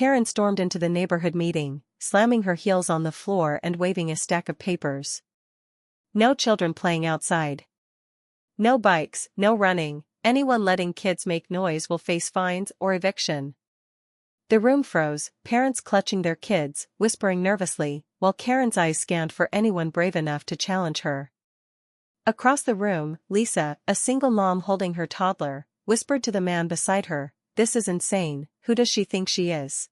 Karen stormed into the neighborhood meeting, slamming her heels on the floor and waving a stack of papers. No children playing outside. No bikes, no running. Anyone letting kids make noise will face fines or eviction. The room froze, parents clutching their kids, whispering nervously, while Karen's eyes scanned for anyone brave enough to challenge her. Across the room, Lisa, a single mom holding her toddler, whispered to the man beside her, "This is insane, who does she think she is?"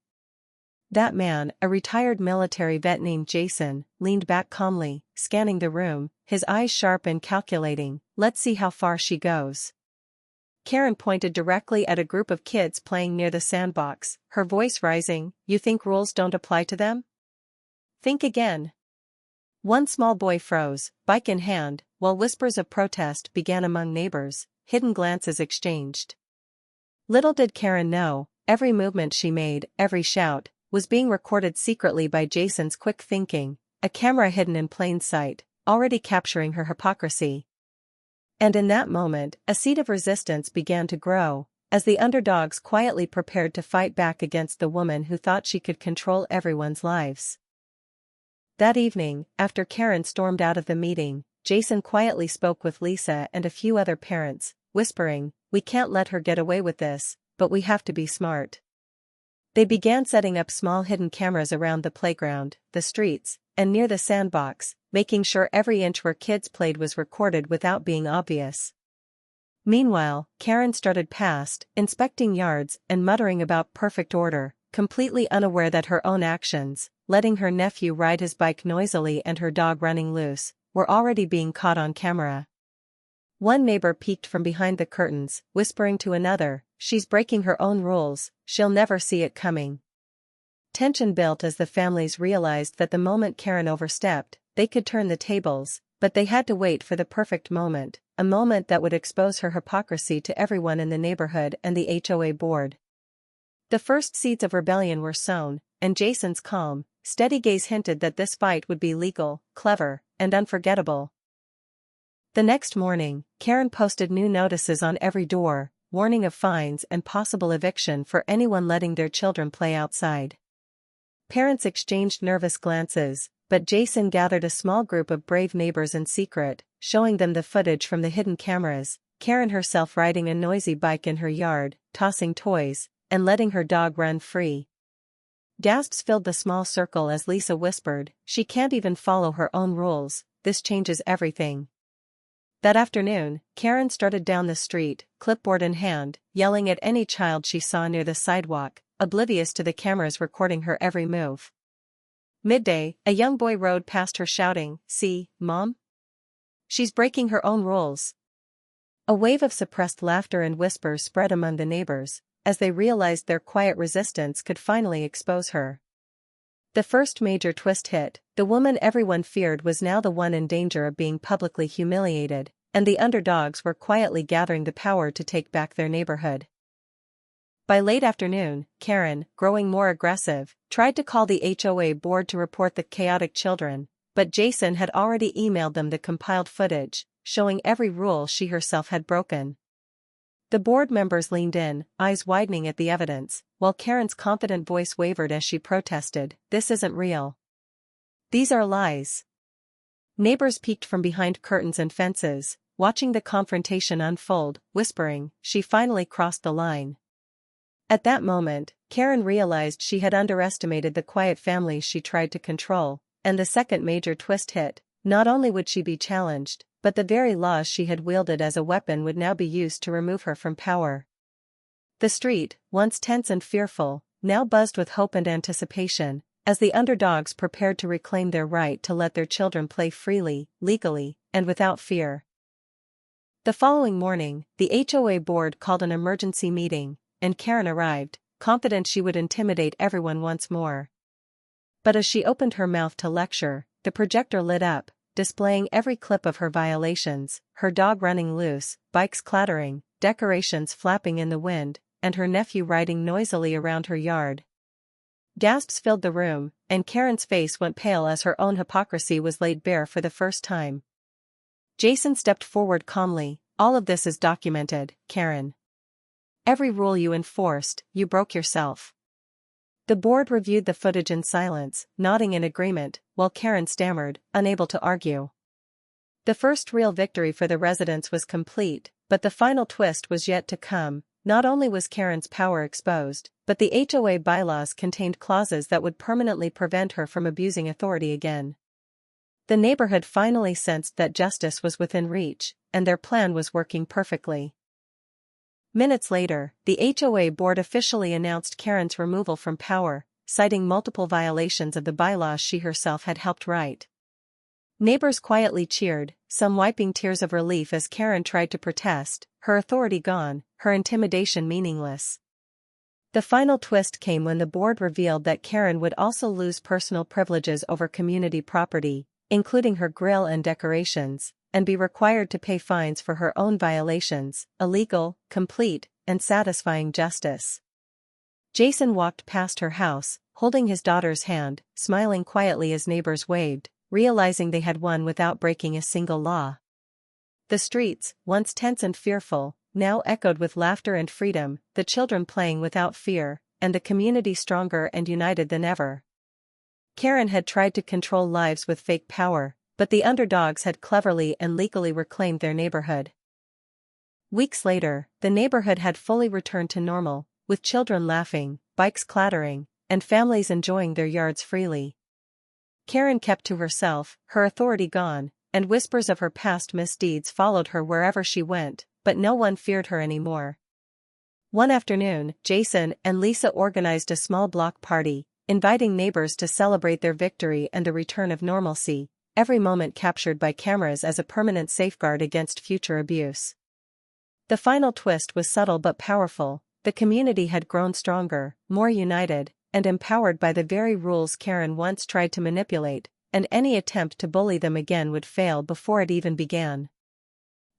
That man, a retired military vet named Jason, leaned back calmly, scanning the room, his eyes sharp and calculating. "Let's see how far she goes." Karen pointed directly at a group of kids playing near the sandbox, her voice rising. "You think rules don't apply to them? Think again." One small boy froze, bike in hand, while whispers of protest began among neighbors, hidden glances exchanged. Little did Karen know, every movement she made, every shout, was being recorded secretly by Jason's quick thinking, a camera hidden in plain sight, already capturing her hypocrisy. And in that moment, a seed of resistance began to grow, as the underdogs quietly prepared to fight back against the woman who thought she could control everyone's lives. That evening, after Karen stormed out of the meeting, Jason quietly spoke with Lisa and a few other parents, whispering, "We can't let her get away with this, but we have to be smart." They began setting up small hidden cameras around the playground, the streets, and near the sandbox, making sure every inch where kids played was recorded without being obvious. Meanwhile, Karen strutted past, inspecting yards and muttering about perfect order, completely unaware that her own actions, letting her nephew ride his bike noisily and her dog running loose, were already being caught on camera. One neighbor peeked from behind the curtains, whispering to another, "She's breaking her own rules, she'll never see it coming." Tension built as the families realized that the moment Karen overstepped, they could turn the tables, but they had to wait for the perfect moment, a moment that would expose her hypocrisy to everyone in the neighborhood and the HOA board. The first seeds of rebellion were sown, and Jason's calm, steady gaze hinted that this fight would be legal, clever, and unforgettable. The next morning, Karen posted new notices on every door, warning of fines and possible eviction for anyone letting their children play outside. Parents exchanged nervous glances, but Jason gathered a small group of brave neighbors in secret, showing them the footage from the hidden cameras, Karen herself riding a noisy bike in her yard, tossing toys, and letting her dog run free. Gasps filled the small circle as Lisa whispered, "She can't even follow her own rules, this changes everything." That afternoon, Karen strutted down the street, clipboard in hand, yelling at any child she saw near the sidewalk, oblivious to the cameras recording her every move. Midday, a young boy rode past her shouting, "See, Mom? She's breaking her own rules." A wave of suppressed laughter and whispers spread among the neighbors, as they realized their quiet resistance could finally expose her. The first major twist hit, the woman everyone feared was now the one in danger of being publicly humiliated, and the underdogs were quietly gathering the power to take back their neighborhood. By late afternoon, Karen, growing more aggressive, tried to call the HOA board to report the chaotic children, but Jason had already emailed them the compiled footage, showing every rule she herself had broken. The board members leaned in, eyes widening at the evidence, while Karen's confident voice wavered as she protested, "This isn't real. These are lies." Neighbors peeked from behind curtains and fences, watching the confrontation unfold, whispering, "She finally crossed the line." At that moment, Karen realized she had underestimated the quiet families she tried to control, and the second major twist hit. Not only would she be challenged, but the very laws she had wielded as a weapon would now be used to remove her from power. The street, once tense and fearful, now buzzed with hope and anticipation, as the underdogs prepared to reclaim their right to let their children play freely, legally, and without fear. The following morning, the HOA board called an emergency meeting, and Karen arrived, confident she would intimidate everyone once more. But as she opened her mouth to lecture, the projector lit up, displaying every clip of her violations, her dog running loose, bikes clattering, decorations flapping in the wind, and her nephew riding noisily around her yard. Gasps filled the room, and Karen's face went pale as her own hypocrisy was laid bare for the first time. Jason stepped forward calmly, "All of this is documented, Karen. Every rule you enforced, you broke yourself. The board reviewed the footage in silence, nodding in agreement, while Karen stammered, unable to argue. The first real victory for the residents was complete, but the final twist was yet to come. Not only was Karen's power exposed, but the HOA bylaws contained clauses that would permanently prevent her from abusing authority again. The neighborhood finally sensed that justice was within reach, and their plan was working perfectly. Minutes later, the HOA board officially announced Karen's removal from power, citing multiple violations of the bylaws she herself had helped write. Neighbors quietly cheered, some wiping tears of relief as Karen tried to protest, her authority gone, her intimidation meaningless. The final twist came when the board revealed that Karen would also lose personal privileges over community property, including her grill and decorations, and be required to pay fines for her own violations. Illegal, complete, and satisfying justice. Jason walked past her house, holding his daughter's hand, smiling quietly as neighbors waved, realizing they had won without breaking a single law. The streets, once tense and fearful, now echoed with laughter and freedom, the children playing without fear, and the community stronger and united than ever. Karen had tried to control lives with fake power, but the underdogs had cleverly and legally reclaimed their neighborhood. Weeks later, the neighborhood had fully returned to normal, with children laughing, bikes clattering, and families enjoying their yards freely. Karen kept to herself, her authority gone, and whispers of her past misdeeds followed her wherever she went, but no one feared her anymore. One afternoon, Jason and Lisa organized a small block party, inviting neighbors to celebrate their victory and the return of normalcy, every moment captured by cameras as a permanent safeguard against future abuse. The final twist was subtle but powerful. The community had grown stronger, more united, and empowered by the very rules Karen once tried to manipulate, and any attempt to bully them again would fail before it even began.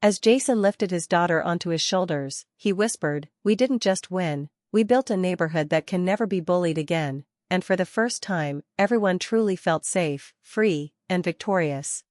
As Jason lifted his daughter onto his shoulders, he whispered, "We didn't just win, we built a neighborhood that can never be bullied again," and for the first time, everyone truly felt safe, free, and victorious.